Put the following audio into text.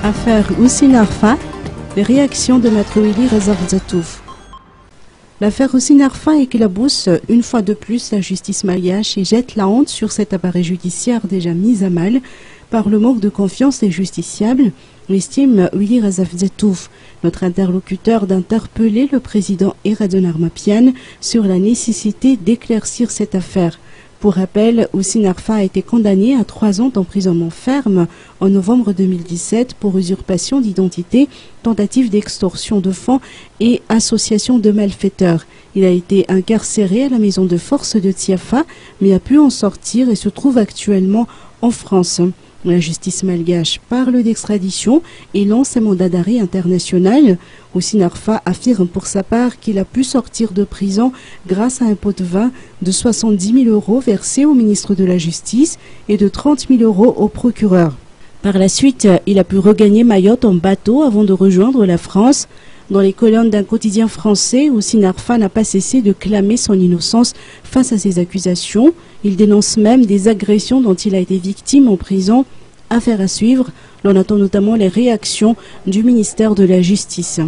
Affaire Houssine Arfa, les réactions de Maître Willy Rezardatouf. L'affaire Houssine Arfa éclabousse une fois de plus la justice malgache et jette la honte sur cet appareil judiciaire déjà mis à mal par le manque de confiance des justiciables, estime Willy Rezardatouf, notre interlocuteur, d'interpeller le président Eradan Armapian sur la nécessité d'éclaircir cette affaire. Pour rappel, Houssine Arfa a été condamné à 3 ans d'emprisonnement ferme en novembre 2017 pour usurpation d'identité, tentative d'extorsion de fonds et association de malfaiteurs. Il a été incarcéré à la maison de force de Tiafa, mais a pu en sortir et se trouve actuellement en France. La justice malgache parle d'extradition et lance un mandat d'arrêt international. Houssine Arfa affirme pour sa part qu'il a pu sortir de prison grâce à un pot de vin de 70 000 € versé au ministre de la Justice et de 30 000 € au procureur. Par la suite, il a pu regagner Mayotte en bateau avant de rejoindre la France. Dans les colonnes d'un quotidien français, Houssine Arfa n'a pas cessé de clamer son innocence face à ces accusations. Il dénonce même des agressions dont il a été victime en prison. Affaire à suivre. L'on attend notamment les réactions du ministère de la Justice.